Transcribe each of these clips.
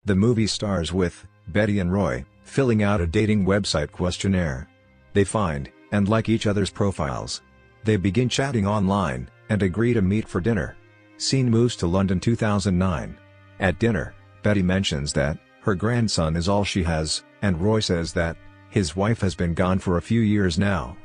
The movie stars with Betty and Roy filling out a dating website questionnaire. They find and like each other's profiles. They begin chatting online and agree to meet for dinner. Scene moves to London 2009. At dinner, Betty mentions that her grandson is all she has, and Roy says that his wife has been gone for a few years now.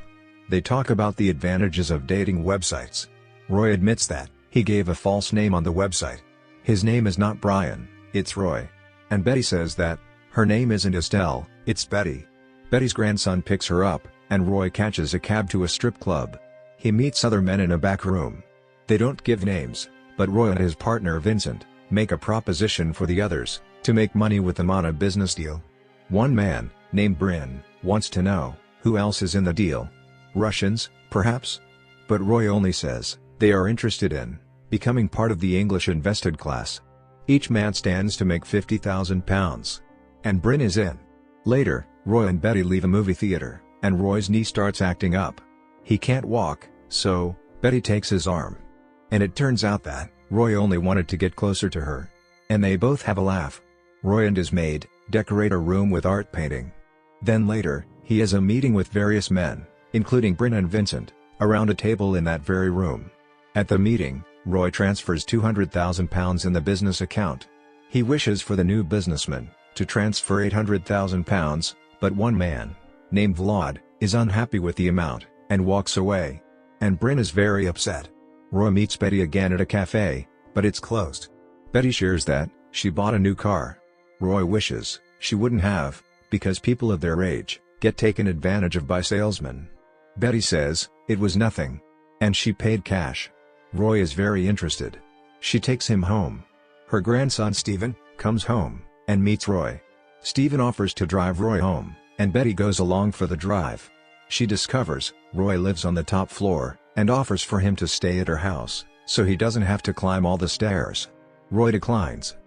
They talk about the advantages of dating websites. Roy admits that he gave a false name on the website. His name is not Brian, it's Roy. And Betty says that her name isn't Estelle, it's Betty. Betty's grandson picks her up, and Roy catches a cab to a strip club. He meets other men in a back room. They don't give names, but Roy and his partner Vincent make a proposition for the others to make money with them on a business deal. One man, named Bryn, wants to know who else is in the deal. Russians, perhaps? But Roy only says they are interested in becoming part of the English invested class. Each man stands to make £50,000. And Bryn is in. Later, Roy and Betty leave a movie theater, and Roy's knee starts acting up. He can't walk, so Betty takes his arm. And it turns out that Roy only wanted to get closer to her. And they both have a laugh. Roy and his maid decorate a room with art painting. Then later, he has a meeting with various men, including Bryn and Vincent, around a table in that very room. At the meeting, Roy transfers £200,000 in the business account. He wishes for the new businessman to transfer £800,000, but one man, named Vlad, is unhappy with the amount, and walks away. And Bryn is very upset. Roy meets Betty again at a cafe, but it's closed. Betty shares that she bought a new car. Roy wishes she wouldn't have, because people of their age get taken advantage of by salesmen. Betty says it was nothing, and she paid cash. Roy is very interested. She takes him home. Her grandson Stephen comes home and meets Roy. Stephen offers to drive Roy home, and Betty goes along for the drive. She discovers Roy lives on the top floor and offers for him to stay at her house, so he doesn't have to climb all the stairs. Roy declines,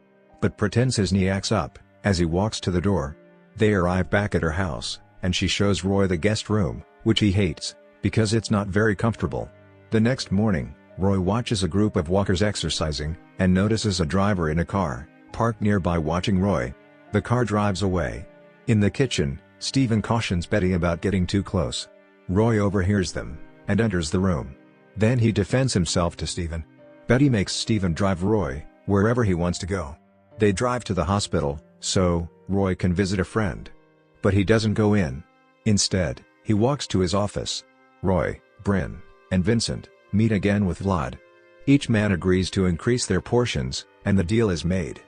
but pretends his knee acts up as he walks to the door. They arrive back at her house, and she shows Roy the guest room, which he hates because it's not very comfortable. The next morning, Roy watches a group of walkers exercising and notices a driver in a car parked nearby watching Roy. The car drives away. In the kitchen, Stephen cautions Betty about getting too close. Roy overhears them and enters the room. Then he defends himself to Stephen. Betty makes Stephen drive Roy wherever he wants to go. They drive to the hospital, so Roy can visit a friend. But he doesn't go in. Instead, he walks to his office. Roy, Bryn, and Vincent meet again with Vlad. Each man agrees to increase their portions, and the deal is made.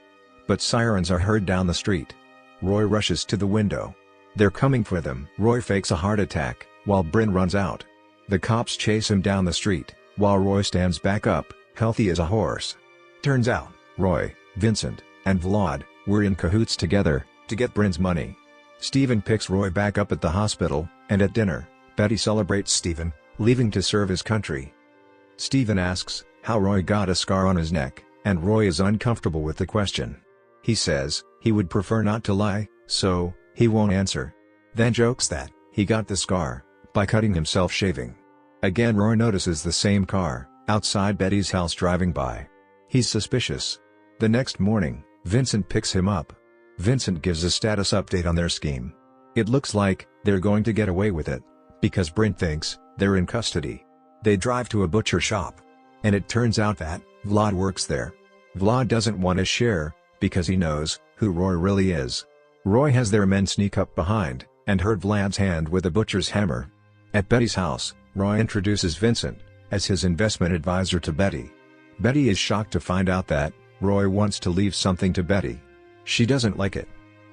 But sirens are heard down the street. Roy rushes to the window. They're coming for them. Roy fakes a heart attack, while Bryn runs out. The cops chase him down the street, while Roy stands back up, healthy as a horse. Turns out, Roy, Vincent, and Vlad were in cahoots together to get Bryn's money. Stephen picks Roy back up at the hospital, and at dinner, Betty celebrates Stephen leaving to serve his country. Stephen asks how Roy got a scar on his neck, and Roy is uncomfortable with the question. He says he would prefer not to lie, so he won't answer. Then jokes that he got the scar by cutting himself shaving. Again, Roy notices the same car outside Betty's house driving by. He's suspicious. The next morning, Vincent picks him up. Vincent gives a status update on their scheme. It looks like they're going to get away with it, because Bryn thinks they're in custody. They drive to a butcher shop. And it turns out that Vlad works there. Vlad doesn't want to share, because he knows who Roy really is. Roy has their men sneak up behind and hurt Vlad's hand with a butcher's hammer. At Betty's house, Roy introduces Vincent as his investment advisor to Betty. Betty is shocked to find out that Roy wants to leave something to Betty. She doesn't like it.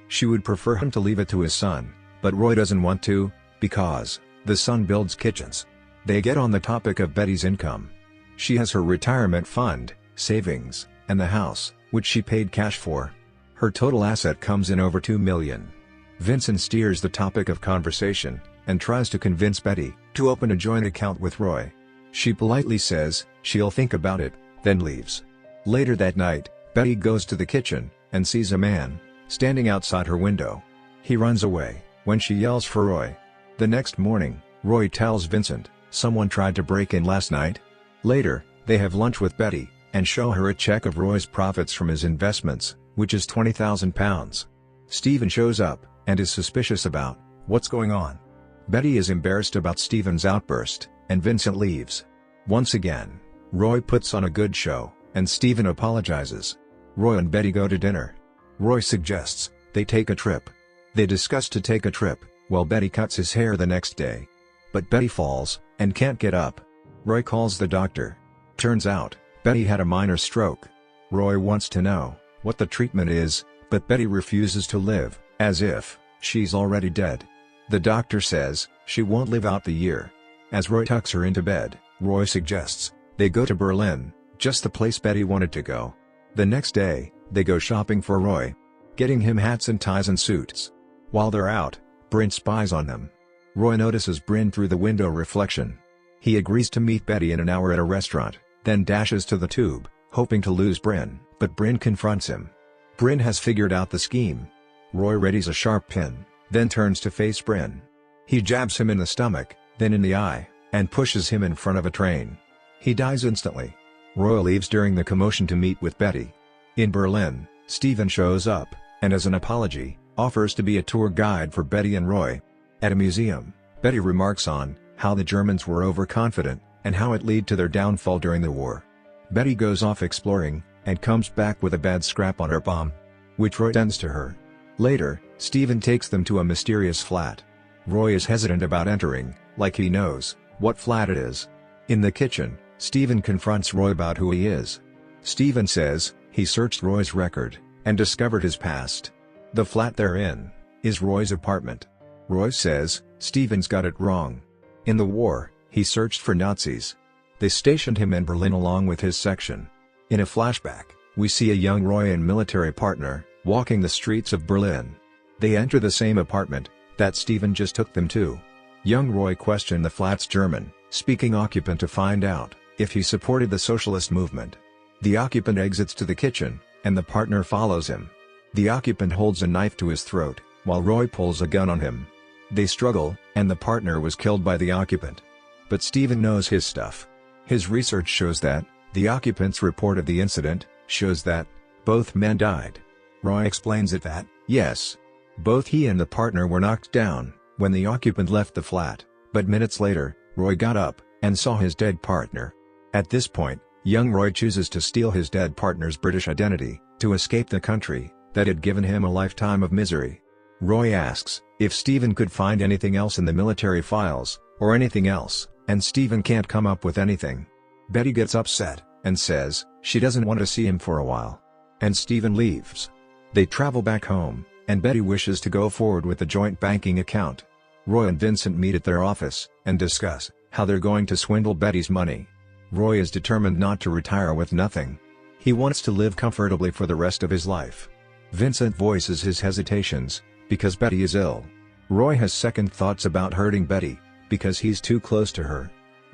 She would prefer him to leave it to his son, but Roy doesn't want to, because the son builds kitchens. They get on the topic of Betty's income. She has her retirement fund, savings, and the house, which she paid cash for. Her total asset comes in over $2 million. Vincent steers the topic of conversation and tries to convince Betty to open a joint account with Roy. She politely says she'll think about it, then leaves. Later that night, Betty goes to the kitchen and sees a man standing outside her window. He runs away when she yells for Roy. The next morning, Roy tells Vincent someone tried to break in last night. Later, they have lunch with Betty and show her a check of Roy's profits from his investments, which is £20,000. Steven shows up, and is suspicious about what's going on. Betty is embarrassed about Steven's outburst, and Vincent leaves. Once again, Roy puts on a good show, and Steven apologizes. Roy and Betty go to dinner. Roy suggests they take a trip. They discuss to take a trip, while Betty cuts his hair the next day. But Betty falls, and can't get up. Roy calls the doctor. Turns out, Betty had a minor stroke. Roy wants to know what the treatment is, but Betty refuses to live, as if she's already dead. The doctor says she won't live out the year. As Roy tucks her into bed, Roy suggests they go to Berlin, just the place Betty wanted to go. The next day, they go shopping for Roy, getting him hats and ties and suits. While they're out, Bryn spies on them. Roy notices Bryn through the window reflection. He agrees to meet Betty in an hour at a restaurant, then dashes to the tube, hoping to lose Bryn, but Bryn confronts him. Bryn has figured out the scheme. Roy readies a sharp pin, then turns to face Bryn. He jabs him in the stomach, then in the eye, and pushes him in front of a train. He dies instantly. Roy leaves during the commotion to meet with Betty. In Berlin, Steven shows up, and as an apology, offers to be a tour guide for Betty and Roy. At a museum, Betty remarks on how the Germans were overconfident, and how it led to their downfall during the war. Betty goes off exploring, and comes back with a bad scrap on her bomb, which Roy sends to her. Later, Steven takes them to a mysterious flat. Roy is hesitant about entering, like he knows what flat it is. In the kitchen, Steven confronts Roy about who he is. Steven says he searched Roy's record, and discovered his past. The flat they're in is Roy's apartment. Roy says Steven's got it wrong. In the war, he searched for Nazis. They stationed him in Berlin along with his section. In a flashback, we see a young Roy and military partner walking the streets of Berlin. They enter the same apartment that Steven just took them to. Young Roy questioned the flat's German-speaking occupant to find out if he supported the socialist movement. The occupant exits to the kitchen, and the partner follows him. The occupant holds a knife to his throat, while Roy pulls a gun on him. They struggle, and the partner was killed by the occupant. But Steven knows his stuff. His research shows that the occupant's report of the incident shows that both men died. Roy explains that, yes, both he and the partner were knocked down when the occupant left the flat, but minutes later, Roy got up and saw his dead partner. At this point, young Roy chooses to steal his dead partner's British identity to escape the country that had given him a lifetime of misery. Roy asks if Steven could find anything else in the military files, or anything else, and Steven can't come up with anything. Betty gets upset, and says she doesn't want to see him for a while. And Steven leaves. They travel back home, and Betty wishes to go forward with the joint banking account. Roy and Vincent meet at their office, and discuss how they're going to swindle Betty's money. Roy is determined not to retire with nothing. He wants to live comfortably for the rest of his life. Vincent voices his hesitations, because Betty is ill. Roy has second thoughts about hurting Betty, because he's too close to her.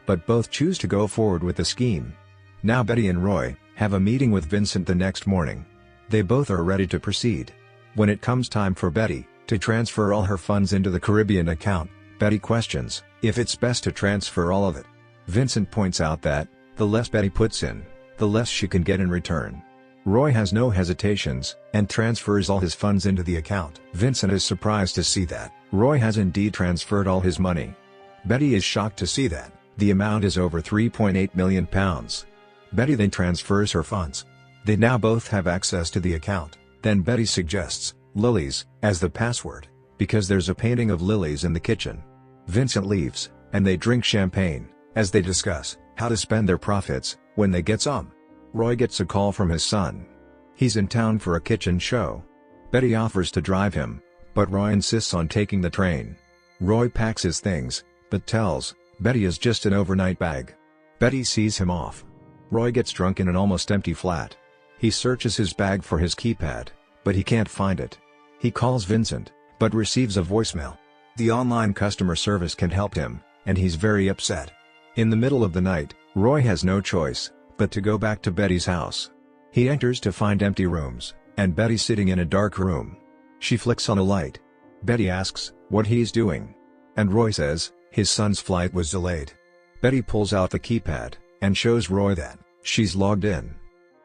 But both choose to go forward with the scheme. Now Betty and Roy have a meeting with Vincent the next morning. They both are ready to proceed. When it comes time for Betty to transfer all her funds into the Caribbean account, Betty questions if it's best to transfer all of it. Vincent points out that the less Betty puts in, the less she can get in return. Roy has no hesitations, and transfers all his funds into the account. Vincent is surprised to see that Roy has indeed transferred all his money. Betty is shocked to see that the amount is over £3.8 million. Betty then transfers her funds. They now both have access to the account. Then Betty suggests lilies as the password, because there's a painting of lilies in the kitchen. Vincent leaves, and they drink champagne as they discuss how to spend their profits when they get some. Roy gets a call from his son. He's in town for a kitchen show. Betty offers to drive him, but Roy insists on taking the train. Roy packs his things, but tells Betty is just an overnight bag. Betty sees him off. Roy gets drunk in an almost empty flat. He searches his bag for his keypad, but he can't find it. He calls Vincent, but receives a voicemail. The online customer service can't help him, and he's very upset. In the middle of the night, Roy has no choice but to go back to Betty's house. He enters to find empty rooms, and Betty sitting in a dark room. She flicks on a light. Betty asks what he's doing, and Roy says his son's flight was delayed. Betty pulls out the keypad and shows Roy that she's logged in.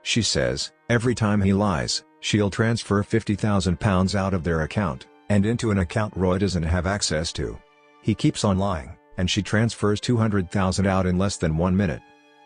She says every time he lies, She'll transfer £50,000 out of their account, and into an account Roy doesn't have access to. He keeps on lying, and she transfers $200,000 out in less than 1 minute.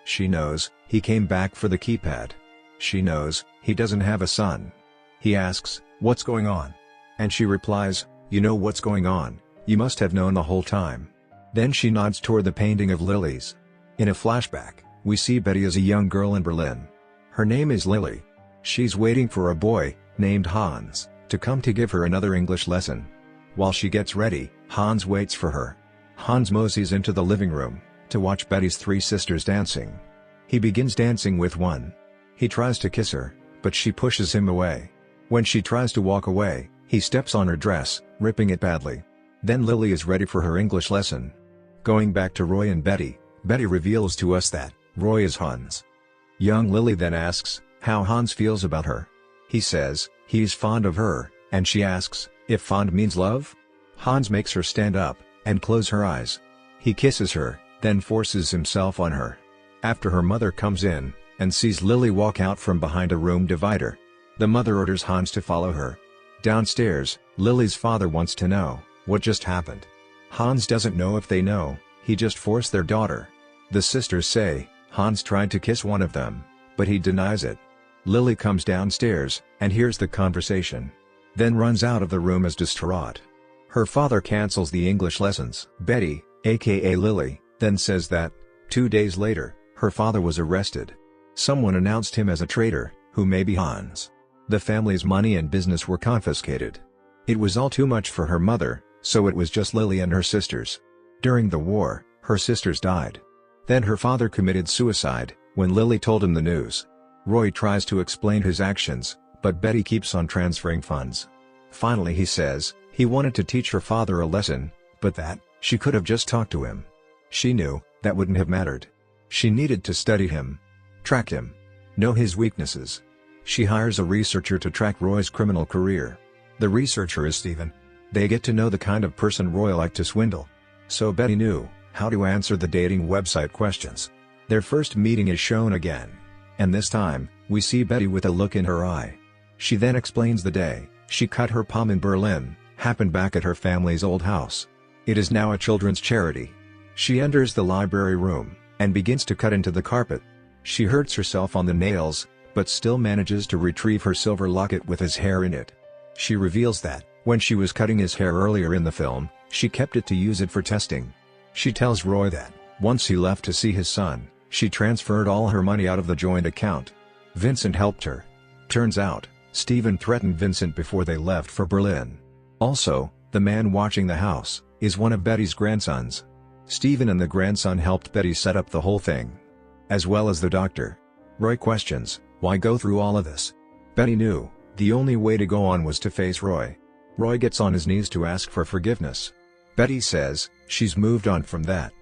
She knows he came back for the keypad. She knows he doesn't have a son. He asks, "What's going on?" And she replies, "You know what's going on, you must have known the whole time." Then she nods toward the painting of lilies. In a flashback, we see Betty as a young girl in Berlin. Her name is Lily. She's waiting for a boy, named Hans, to come to give her another English lesson. While she gets ready, Hans waits for her. Hans moseys into the living room, to watch Betty's 3 sisters dancing. He begins dancing with one. He tries to kiss her, but she pushes him away. When she tries to walk away, he steps on her dress, ripping it badly. Then Lily is ready for her English lesson. Going back to Roy and Betty, Betty reveals to us that Roy is Hans. Young Lily then asks how Hans feels about her. He says he's fond of her, and she asks if fond means love. Hans makes her stand up and close her eyes. He kisses her, then forces himself on her. After her mother comes in and sees Lily walk out from behind a room divider, the mother orders Hans to follow her. Downstairs, Lily's father wants to know what just happened. Hans doesn't know if they know, he just forced their daughter. The sisters say Hans tried to kiss one of them, but he denies it. Lily comes downstairs and hears the conversation, then runs out of the room as distraught. Her father cancels the English lessons. Betty, aka Lily, then says that 2 days later, her father was arrested. Someone announced him as a traitor, who may be Hans. The family's money and business were confiscated. It was all too much for her mother, so it was just Lily and her sisters. During the war, her sisters died. Then her father committed suicide, when Lily told him the news. Roy tries to explain his actions, but Betty keeps on transferring funds. Finally he says he wanted to teach her father a lesson, but that she could have just talked to him. She knew that wouldn't have mattered. She needed to study him, track him, know his weaknesses. She hires a researcher to track Roy's criminal career. The researcher is Stephen. They get to know the kind of person Roy liked to swindle. So Betty knew how to answer the dating website questions. Their first meeting is shown again, and this time, we see Betty with a look in her eye. She then explains the day she cut her palm in Berlin happened back at her family's old house. It is now a children's charity. She enters the library room and begins to cut into the carpet. She hurts herself on the nails, but still manages to retrieve her silver locket with his hair in it. She reveals that when she was cutting his hair earlier in the film, she kept it to use it for testing. She tells Roy that once he left to see his son, she transferred all her money out of the joint account. Vincent helped her. Turns out, Stephen threatened Vincent before they left for Berlin. Also, the man watching the house is one of Betty's grandsons. Stephen and the grandson helped Betty set up the whole thing, as well as the doctor. Roy questions, why go through all of this? Betty knew the only way to go on was to face Roy. Roy gets on his knees to ask for forgiveness. Betty says she's moved on from that.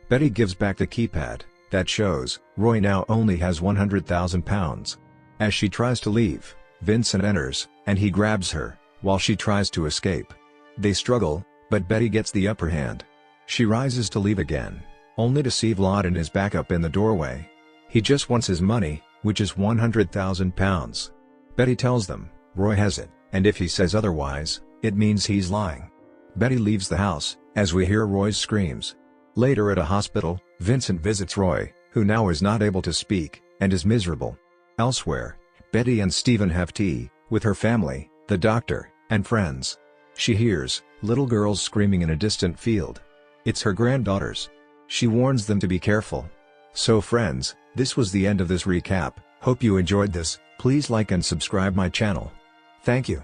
Betty gives back the keypad. That shows Roy now only has £100,000. As she tries to leave, Vincent enters, and he grabs her, while she tries to escape. They struggle, but Betty gets the upper hand. She rises to leave again, only to see Vlad is back up in the doorway. He just wants his money, which is £100,000. Betty tells them Roy has it, and if he says otherwise, it means he's lying. Betty leaves the house, as we hear Roy's screams. Later at a hospital, Vincent visits Roy, who now is not able to speak, and is miserable. Elsewhere, Betty and Stephen have tea, with her family, the doctor, and friends. She hears little girls screaming in a distant field. It's her granddaughters. She warns them to be careful. So friends, this was the end of this recap. Hope you enjoyed this. Please like and subscribe my channel. Thank you.